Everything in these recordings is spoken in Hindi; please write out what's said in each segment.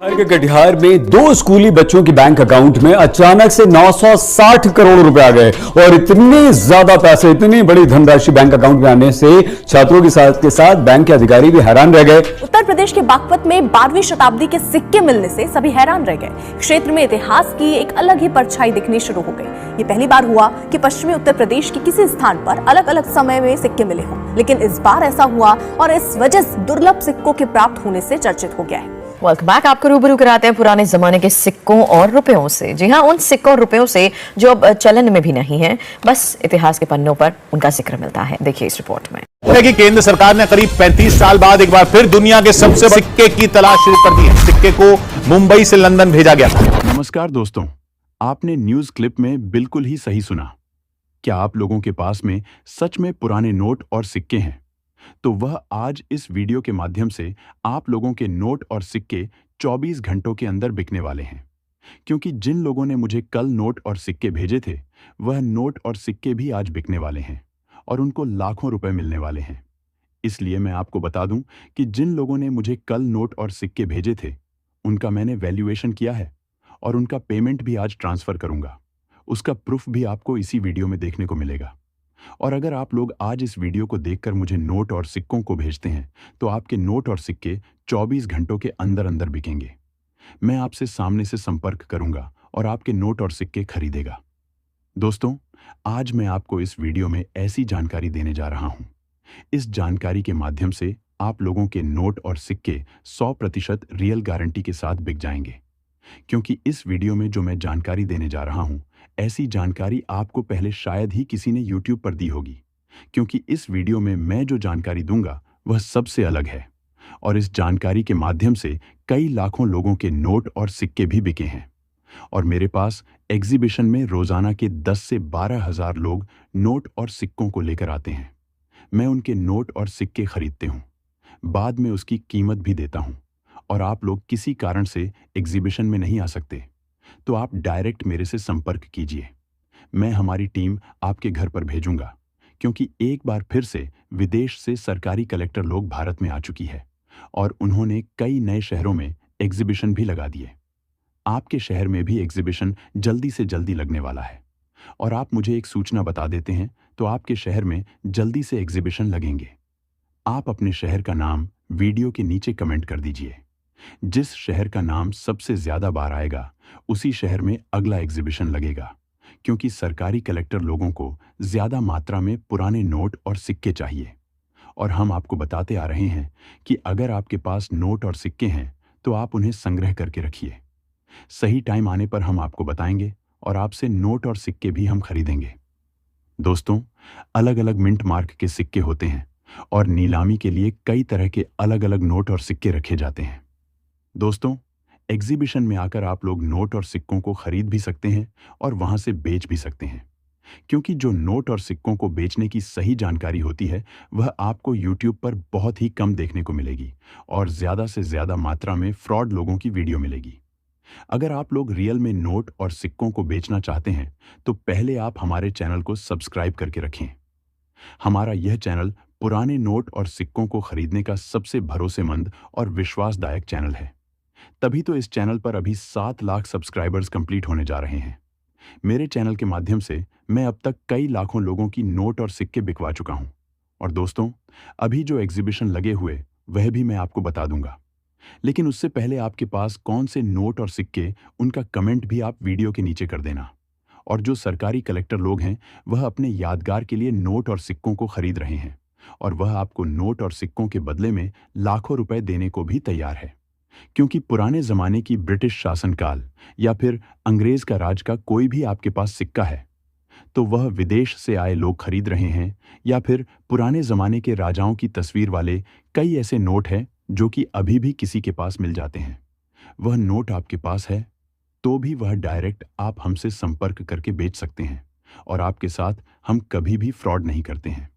बिहार के कटिहार में दो स्कूली बच्चों के बैंक अकाउंट में अचानक से 960 करोड़ रुपए आ गए और इतने ज्यादा पैसे, इतनी बड़ी धनराशि बैंक अकाउंट में आने से छात्रों के साथ बैंक के अधिकारी भी हैरान रह गए। उत्तर प्रदेश के बागपत में 12वीं शताब्दी के सिक्के मिलने से सभी हैरान रह गए। क्षेत्र में इतिहास की एक अलग ही परछाई दिखनी शुरू हो गई। ये पहली बार हुआ कि पश्चिमी उत्तर प्रदेश के किसी स्थान पर अलग अलग समय में सिक्के मिले हों, लेकिन इस बार ऐसा हुआ और इस वजह से दुर्लभ सिक्कों के प्राप्त होने से चर्चित हो गया है। Welcome back. आपको रूबरू कराते हैं पुराने जमाने के सिक्कों और रुपयों से। जी हाँ, उन सिक्कों और रुपयों से जो अब चलन में भी नहीं है, बस इतिहास के पन्नों पर उनका जिक्र मिलता है। देखिए इस रिपोर्ट में। कि केंद्र सरकार ने करीब 35 साल बाद एक बार फिर दुनिया के सबसे बड़े सिक्के की तलाश शुरू कर दी है। सिक्के को मुंबई से लंदन भेजा गया था। नमस्कार दोस्तों, आपने न्यूज क्लिप में बिल्कुल ही सही सुना। क्या आप लोगों के पास में सच में पुराने नोट और सिक्के हैं? तो वह आज इस वीडियो के माध्यम से आप लोगों के नोट और सिक्के 24 घंटों के अंदर बिकने वाले हैं। क्योंकि जिन लोगों ने मुझे कल नोट और सिक्के भेजे थे, वह नोट और सिक्के भी आज बिकने वाले हैं और उनको लाखों रुपए मिलने वाले हैं। इसलिए मैं आपको बता दूं कि जिन लोगों ने मुझे कल नोट और सिक्के भेजे थे, उनका मैंने वैल्यूएशन किया है और उनका पेमेंट भी आज ट्रांसफर करूंगा। उसका प्रूफ भी आपको इसी वीडियो में देखने को मिलेगा। और अगर आप लोग आज इस वीडियो को देखकर मुझे नोट और सिक्कों को भेजते हैं, तो आपके नोट और सिक्के 24 घंटों के अंदर अंदर बिकेंगे। मैं आपसे सामने से संपर्क करूंगा और आपके नोट और सिक्के खरीदेगा। दोस्तों, आज मैं आपको इस वीडियो में ऐसी जानकारी देने जा रहा हूं। इस जानकारी के माध्यम से आप लोगों के नोट और सिक्के 100% रियल गारंटी के साथ बिक जाएंगे। क्योंकि इस वीडियो में जो मैं जानकारी देने जा रहा हूं, ऐसी जानकारी आपको पहले शायद ही किसी ने YouTube पर दी होगी। क्योंकि इस वीडियो में मैं जो जानकारी दूंगा वह सबसे अलग है और इस जानकारी के माध्यम से कई लाखों लोगों के नोट और सिक्के भी बिके हैं। और मेरे पास एग्जीबिशन में रोजाना के 10 से 12 हजार लोग नोट और सिक्कों को लेकर आते हैं। मैं उनके नोट और सिक्के खरीदते हूँ, बाद में उसकी कीमत भी देता हूँ। और आप लोग किसी कारण से एग्जीबिशन में नहीं आ सकते, तो आप डायरेक्ट मेरे से संपर्क कीजिए। मैं हमारी टीम आपके घर पर भेजूंगा। क्योंकि एक बार फिर से विदेश से सरकारी कलेक्टर लोग भारत में आ चुकी है और उन्होंने कई नए शहरों में एग्जीबिशन भी लगा दिए। आपके शहर में भी एग्जीबिशन जल्दी से जल्दी लगने वाला है और आप मुझे एक सूचना बता देते हैं तो आपके शहर में जल्दी से एग्जीबिशन लगेंगे। आप अपने शहर का नाम वीडियो के नीचे कमेंट कर दीजिए। जिस शहर का नाम सबसे ज्यादा बार आएगा, उसी शहर में अगला एग्जीबिशन लगेगा। क्योंकि सरकारी कलेक्टर लोगों को ज्यादा मात्रा में पुराने नोट और सिक्के चाहिए। और हम आपको बताते आ रहे हैं कि अगर आपके पास नोट और सिक्के हैं तो आप उन्हें संग्रह करके रखिए। सही टाइम आने पर हम आपको बताएंगे और आपसे नोट और सिक्के भी हम खरीदेंगे। दोस्तों, अलग अलग मिंट मार्क के सिक्के होते हैं और नीलामी के लिए कई तरह के अलग अलग नोट और सिक्के रखे जाते हैं। दोस्तों, एग्जीबिशन में आकर आप लोग नोट और सिक्कों को खरीद भी सकते हैं और वहां से बेच भी सकते हैं। क्योंकि जो नोट और सिक्कों को बेचने की सही जानकारी होती है, वह आपको YouTube पर बहुत ही कम देखने को मिलेगी और ज्यादा से ज्यादा मात्रा में फ्रॉड लोगों की वीडियो मिलेगी। अगर आप लोग रियल में नोट और सिक्कों को बेचना चाहते हैं, तो पहले आप हमारे चैनल को सब्सक्राइब करके रखें। हमारा यह चैनल पुराने नोट और सिक्कों को खरीदने का सबसे भरोसेमंद और विश्वासदायक चैनल है। तभी तो इस चैनल पर अभी 7 लाख सब्सक्राइबर्स कंप्लीट होने जा रहे हैं। मेरे चैनल के माध्यम से मैं अब तक कई लाखों लोगों की नोट और सिक्के बिकवा चुका हूं। और दोस्तों, अभी जो एग्जीबिशन लगे हुए वह भी मैं आपको बता दूंगा। लेकिन उससे पहले आपके पास कौन से नोट और सिक्के, उनका कमेंट भी आप वीडियो के नीचे कर देना। और जो सरकारी कलेक्टर लोग हैं, वह अपने यादगार के लिए नोट और सिक्कों को खरीद रहे हैं और वह आपको नोट और सिक्कों के बदले में लाखों रुपए देने को भी तैयार है। क्योंकि पुराने जमाने की ब्रिटिश शासनकाल या फिर अंग्रेज का राज का कोई भी आपके पास सिक्का है, तो वह विदेश से आए लोग खरीद रहे हैं। या फिर पुराने जमाने के राजाओं की तस्वीर वाले कई ऐसे नोट हैं जो कि अभी भी किसी के पास मिल जाते हैं। वह नोट आपके पास है तो भी वह डायरेक्ट आप हमसे संपर्क करके बेच सकते हैं और आपके साथ हम कभी भी फ्रॉड नहीं करते हैं।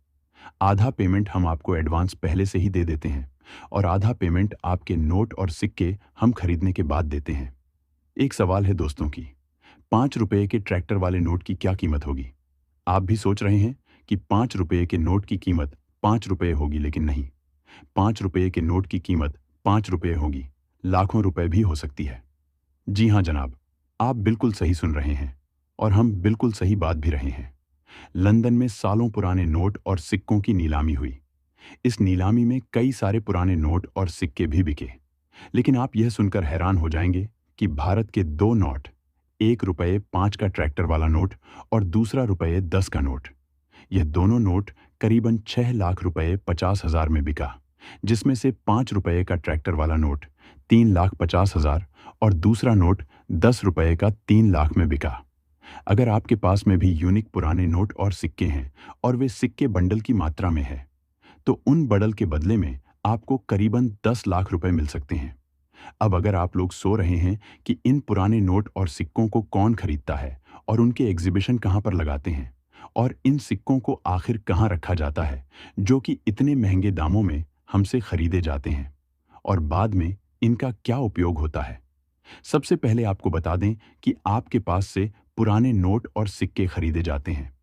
आधा पेमेंट हम आपको एडवांस पहले से ही दे देते हैं और आधा पेमेंट आपके नोट और सिक्के हम खरीदने के बाद देते हैं। एक सवाल है दोस्तों की, 5 रुपए के ट्रैक्टर वाले नोट की क्या कीमत होगी? आप भी सोच रहे हैं कि 5 रुपए के नोट की कीमत 5 रुपए होगी, लेकिन नहीं। 5 रुपए के नोट की कीमत 5 रुपए होगी, लाखों रुपए भी हो सकती है। जी हां जनाब, आप बिल्कुल सही सुन रहे हैं और हम बिल्कुल सही बात भी रहे हैं। लंदन में सालों पुराने नोट और सिक्कों की नीलामी हुई। इस नीलामी में कई सारे पुराने नोट और सिक्के भी बिके। लेकिन आप यह सुनकर हैरान हो जाएंगे कि भारत के दो नोट, एक रुपये 5 का ट्रैक्टर वाला नोट और दूसरा रुपये 10 का नोट, यह दोनों नोट करीबन 6 लाख रुपये 50,000 में बिका, जिसमें से 5 रुपये का ट्रैक्टर वाला नोट 3,50,000 और दूसरा नोट 10 रुपये का 3 लाख में बिका। अगर आपके पास में भी यूनिक पुराने नोट और सिक्के हैं और वे सिक्के बंडल की मात्रा में है, तो उन बंडल के बदले में आपको करीबन 10 लाख रुपए मिल सकते हैं। अब अगर आप लोग सो रहे हैं कि इन पुराने नोट और सिक्कों को कौन खरीदता है और उनके एग्जीबिशन कहां पर लगाते हैं और इन सिक्कों को आखिर कहां रखा जाता है जो कि इतने महंगे दामों में हमसे खरीदे जाते हैं, और बाद में इनका क्या उपयोग होता है, सबसे पहले आपको बता दें कि आपके पास से पुराने नोट और सिक्के खरीदे जाते हैं।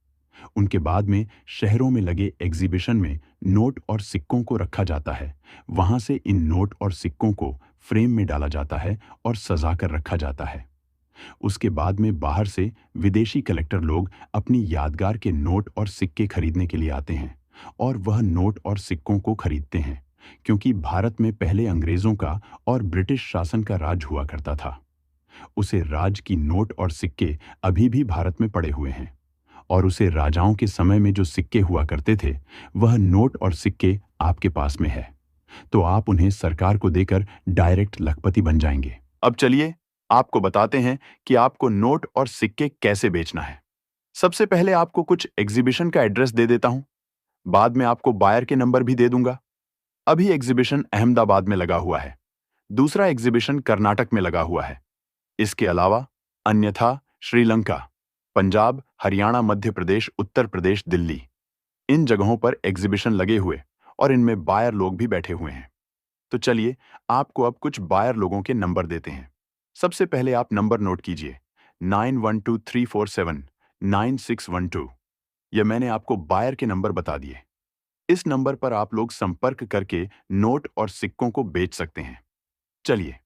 उनके बाद में शहरों में लगे एग्जीबिशन में नोट और सिक्कों को रखा जाता है। वहां से इन नोट और सिक्कों को फ्रेम में डाला जाता है और सजा कर रखा जाता है। उसके बाद में बाहर से विदेशी कलेक्टर लोग अपनी यादगार के नोट और सिक्के खरीदने के लिए आते हैं और वह नोट और सिक्कों को खरीदते हैं, क्योंकि भारत में पहले अंग्रेजों का और ब्रिटिश शासन का राज हुआ करता था। उसे राज की नोट और सिक्के अभी भी भारत में पड़े हुए हैं, और उसे राजाओं के समय में जो सिक्के हुआ करते थे वह नोट और सिक्के आपके पास में है, तो आप उन्हें सरकार को देकर डायरेक्ट लखपति बन जाएंगे। अब चलिए आपको बताते हैं कि आपको नोट और सिक्के कैसे बेचना है। सबसे पहले आपको कुछ एग्जीबिशन का एड्रेस दे देता हूं, बाद में आपको बायर के नंबर भी दे दूंगा। अभी एग्जीबिशन अहमदाबाद में लगा हुआ है, दूसरा एग्जीबिशन कर्नाटक में लगा हुआ है। इसके अलावा अन्यथा श्रीलंका, पंजाब, हरियाणा, मध्य प्रदेश, उत्तर प्रदेश, दिल्ली, इन जगहों पर एग्जीबिशन लगे हुए और इनमें बायर लोग भी बैठे हुए हैं। तो चलिए आपको अब कुछ बायर लोगों के नंबर देते हैं। सबसे पहले आप नंबर नोट कीजिए 9123479612। यह मैंने आपको बायर के नंबर बता दिए। इस नंबर पर आप लोग संपर्क करके नोट और सिक्कों को बेच सकते हैं। चलिए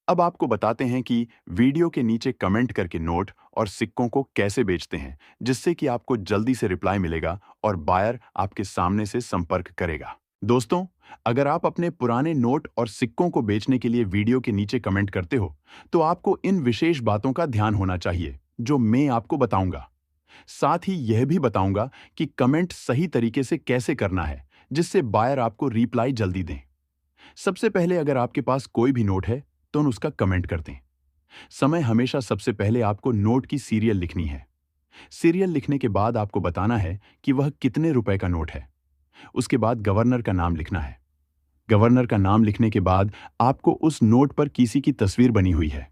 अब आपको बताते हैं कि वीडियो के नीचे कमेंट करके नोट और सिक्कों को कैसे बेचते हैं, जिससे कि आपको जल्दी से रिप्लाई मिलेगा और बायर आपके सामने से संपर्क करेगा। दोस्तों, अगर आप अपने पुराने नोट और सिक्कों को बेचने के लिए वीडियो के नीचे कमेंट करते हो, तो आपको इन विशेष बातों का ध्यान होना चाहिए जो मैं आपको बताऊंगा। साथ ही यह भी बताऊंगा कि कमेंट सही तरीके से कैसे करना है, जिससे बायर आपको रिप्लाई जल्दी दें। सबसे पहले अगर आपके पास कोई भी नोट है तो उसका कमेंट कर दें। समय हमेशा सबसे पहले आपको नोट की सीरियल लिखनी है। सीरियल लिखने के बाद आपको बताना है कि वह कितने रुपए का नोट है। उसके बाद गवर्नर का नाम लिखना है। गवर्नर का नाम लिखने के बाद आपको उस नोट पर किसी की तस्वीर बनी हुई है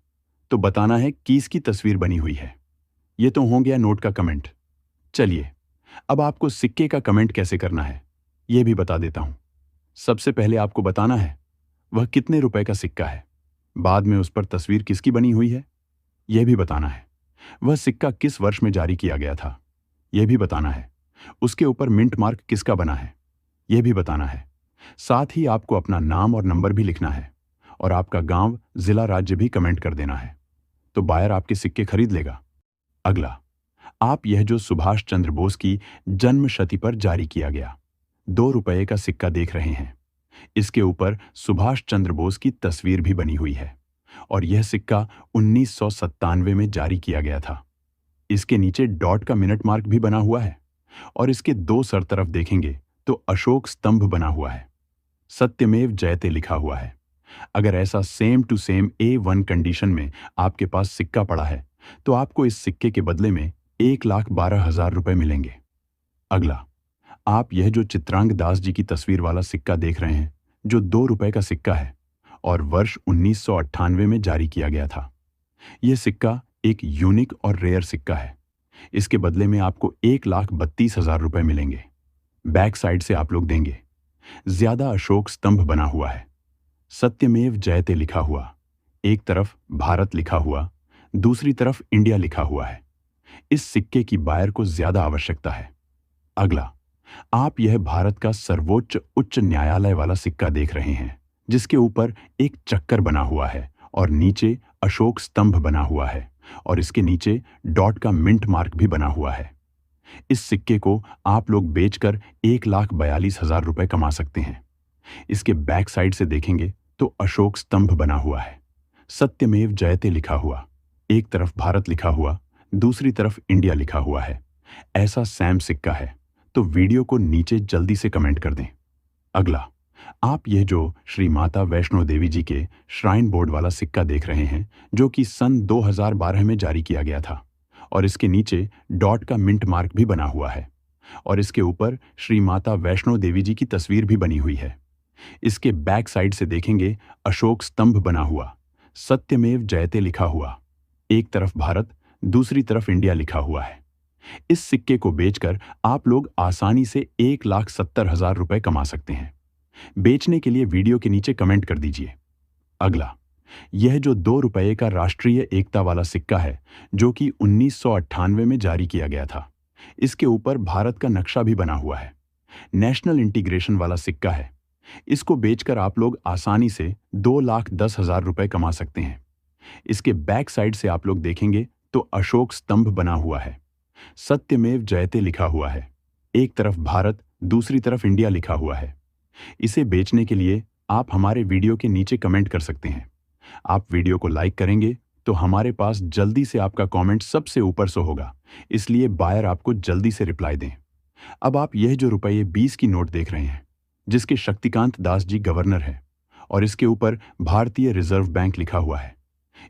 तो बताना है किसकी तस्वीर बनी हुई है। यह तो हो गया नोट का कमेंट। चलिए अब आपको सिक्के का कमेंट कैसे करना है यह भी बता देता हूं। सबसे पहले आपको बताना है वह कितने रुपए का सिक्का है, बाद में उस पर तस्वीर किसकी बनी हुई है यह भी बताना है। वह सिक्का किस वर्ष में जारी किया गया था यह भी बताना है। उसके ऊपर मिंट मार्क किसका बना है यह भी बताना है। साथ ही आपको अपना नाम और नंबर भी लिखना है और आपका गांव, जिला, राज्य भी कमेंट कर देना है, तो बायर आपके सिक्के खरीद लेगा। अगला, आप यह जो सुभाष चंद्र बोस की जन्म शती पर जारी किया गया 2 रुपये का सिक्का देख रहे हैं। इसके ऊपर सुभाष चंद्र बोस की तस्वीर भी बनी हुई है और यह सिक्का 1997 में जारी किया गया था। इसके नीचे डॉट का मिनट मार्क भी बना हुआ है और इसके 2 सर तरफ देखेंगे तो अशोक स्तंभ बना हुआ है, सत्यमेव जयते लिखा हुआ है। अगर ऐसा same to same A1 condition में आपके पास सिक्का पड़ा है तो आपको इस सिक्के के बदले में 1,12,000 रुपए मिलेंगे। अगला, आप यह जो चित्रांग दास जी की तस्वीर वाला सिक्का देख रहे हैं जो 2 रुपए का सिक्का है और वर्ष 1998 में जारी किया गया था। यह सिक्का एक यूनिक और रेयर सिक्का है। इसके बदले में आपको 1,32,000 रुपए मिलेंगे। बैक साइड से आप लोग देंगे। ज्यादा अशोक स्तंभ बना हुआ है, सत्यमेव जयते लिखा हुआ, एक तरफ भारत लिखा हुआ, दूसरी तरफ इंडिया लिखा हुआ है। इस सिक्के की बायर को ज्यादा आवश्यकता है। अगला, आप यह भारत का सर्वोच्च उच्च न्यायालय वाला सिक्का देख रहे हैं जिसके ऊपर एक चक्कर बना हुआ है और नीचे अशोक स्तंभ बना हुआ है और इसके नीचे डॉट का मिंट मार्क भी बना हुआ है। इस सिक्के को आप लोग बेचकर 1,42,000 रुपए कमा सकते हैं। इसके बैक साइड से देखेंगे तो अशोक स्तंभ बना हुआ है, सत्यमेव जयते लिखा हुआ, एक तरफ भारत लिखा हुआ, दूसरी तरफ इंडिया लिखा हुआ है। ऐसा सैम सिक्का है तो वीडियो को नीचे जल्दी से कमेंट कर दें। अगला, आप यह जो श्री माता वैष्णो देवी जी के श्राइन बोर्ड वाला सिक्का देख रहे हैं, जो कि सन 2012 में जारी किया गया था और इसके नीचे डॉट का मिंट मार्क भी बना हुआ है और इसके ऊपर श्री माता वैष्णो देवी जी की तस्वीर भी बनी हुई है। इसके बैक साइड से देखेंगे अशोक स्तंभ बना हुआ, सत्यमेव जयते लिखा हुआ, एक तरफ भारत दूसरी तरफ इंडिया लिखा हुआ है। इस सिक्के को बेचकर आप लोग आसानी से 1,70,000 रुपए कमा सकते हैं। बेचने के लिए वीडियो के नीचे कमेंट कर दीजिए। अगला, यह जो 2 रुपये का राष्ट्रीय एकता वाला सिक्का है, जो कि 1998 में जारी किया गया था। इसके ऊपर भारत का नक्शा भी बना हुआ है। नेशनल इंटीग्रेशन वाला सिक्का है। इसको बेचकर आप लोग आसानी से 2,10,000 रुपए कमा सकते हैं। इसके बैक साइड से आप लोग देखेंगे तो अशोक स्तंभ बना हुआ है, सत्यमेव जयते लिखा हुआ है, एक तरफ भारत दूसरी तरफ इंडिया लिखा हुआ है। इसे बेचने के लिए आप हमारे वीडियो के नीचे कमेंट कर सकते हैं। आप वीडियो को लाइक करेंगे तो हमारे पास जल्दी से आपका कमेंट सबसे ऊपर से होगा, इसलिए बायर आपको जल्दी से रिप्लाई दें। अब आप यह जो रुपये 20 की नोट देख रहे हैं, जिसके शक्तिकांत दास जी गवर्नर है और इसके ऊपर भारतीय रिजर्व बैंक लिखा हुआ है।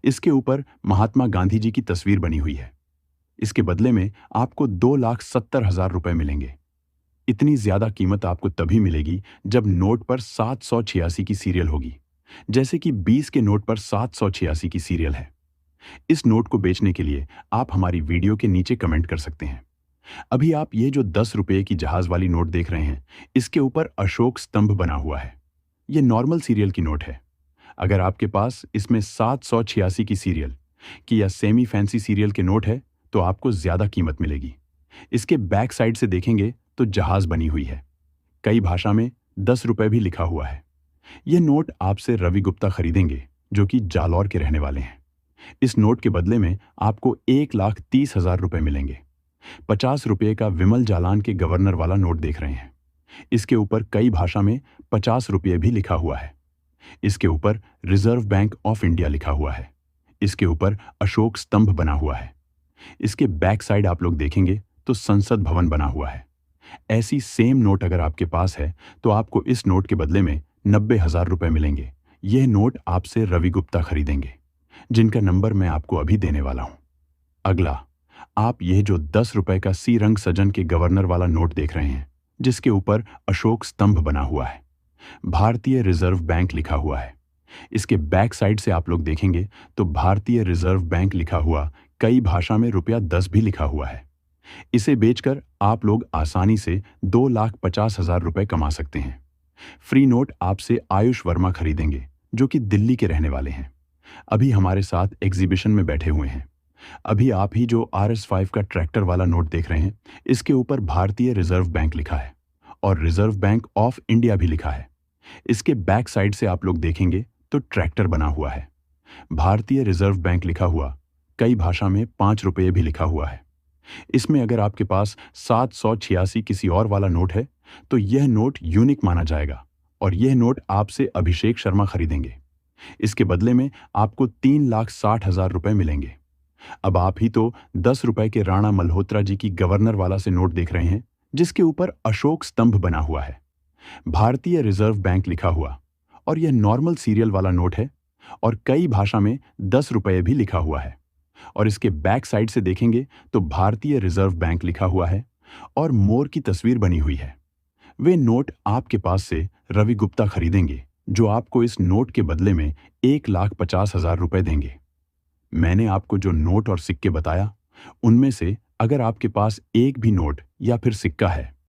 इसके ऊपर महात्मा गांधी जी की तस्वीर बनी हुई है। इसके बदले में आपको 2,70,000 रुपए मिलेंगे। इतनी ज्यादा कीमत आपको तभी मिलेगी जब नोट पर 786 की सीरियल होगी, जैसे कि 20 के नोट पर 786 की सीरियल है। इस नोट को बेचने के लिए आप हमारी वीडियो के नीचे कमेंट कर सकते हैं। अभी आप ये जो 10 रुपये की जहाज वाली नोट देख रहे हैं, इसके ऊपर अशोक स्तंभ बना हुआ है। यह नॉर्मल सीरियल की नोट है। अगर आपके पास इसमें 786 की सीरियल की या सेमी फैंसी सीरियल के नोट है तो आपको ज्यादा कीमत मिलेगी। इसके बैक साइड से देखेंगे तो जहाज बनी हुई है। कई भाषा में 10 रुपए भी लिखा हुआ है। यह नोट आपसे रवि गुप्ता खरीदेंगे, जो कि जालौर के रहने वाले हैं। इस नोट के बदले में आपको 1,30,000 रुपए मिलेंगे। 50 रुपये का विमल जालान के गवर्नर वाला नोट देख रहे हैं। इसके ऊपर कई भाषा में 50 रुपये भी लिखा हुआ है। इसके ऊपर रिजर्व बैंक ऑफ इंडिया लिखा हुआ है। इसके ऊपर अशोक स्तंभ बना हुआ है। इसके बैक साइड आप लोग देखेंगे तो संसद भवन बना हुआ है। ऐसी सेम नोट अगर आपके पास है तो आपको इस नोट के बदले में 90,000 रुपए मिलेंगे। यह नोट आपसे रवि गुप्ता खरीदेंगे, जिनका नंबर मैं आपको अभी देने वाला हूं। अगला, आप यह जो 10 रुपए का सी रंग सजन के गवर्नर वाला नोट देख रहे हैं, जिसके ऊपर अशोक स्तंभ बना हुआ है, भारतीय रिजर्व बैंक लिखा हुआ है। इसके बैक साइड से आप लोग देखेंगे तो भारतीय रिजर्व बैंक लिखा हुआ कई भाषा में ₹10 भी लिखा हुआ है। इसे बेचकर आप लोग आसानी से 2,50,000 रुपए कमा सकते हैं। फ्री नोट आपसे आयुष वर्मा खरीदेंगे, जो कि दिल्ली के रहने वाले हैं। अभी हमारे साथ एग्जीबिशन में बैठे हुए हैं। अभी आप ही जो RS5 का ट्रैक्टर वाला नोट देख रहे हैं, इसके ऊपर भारतीय रिजर्व बैंक लिखा है और रिजर्व बैंक ऑफ इंडिया भी लिखा है। इसके बैक साइड से आप लोग देखेंगे तो ट्रैक्टर बना हुआ है। भारतीय रिजर्व बैंक लिखा हुआ कई भाषा में 5 रुपये भी लिखा हुआ है। इसमें अगर आपके पास 786 किसी और वाला नोट है तो यह नोट यूनिक माना जाएगा और यह नोट आपसे अभिषेक शर्मा खरीदेंगे। इसके बदले में आपको 3,60,000 रुपए मिलेंगे। अब आप ही तो 10 रुपए के राणा मल्होत्रा जी की गवर्नर वाला से नोट देख रहे हैं, जिसके ऊपर अशोक स्तंभ बना हुआ है, भारतीय रिजर्व बैंक लिखा हुआ, और यह नॉर्मल सीरियल वाला नोट है और कई भाषा में 10 रुपये भी लिखा हुआ है। और इसके बैक साइड से देखेंगे तो भारतीय रिजर्व बैंक लिखा हुआ है और मोर की तस्वीर बनी हुई है। वे नोट आपके पास से रवि गुप्ता खरीदेंगे, जो आपको इस नोट के बदले में 1,50,000 रुपए देंगे। मैंने आपको जो नोट और सिक्के बताया, उनमें से अगर आपके पास एक भी नोट या फिर सिक्का है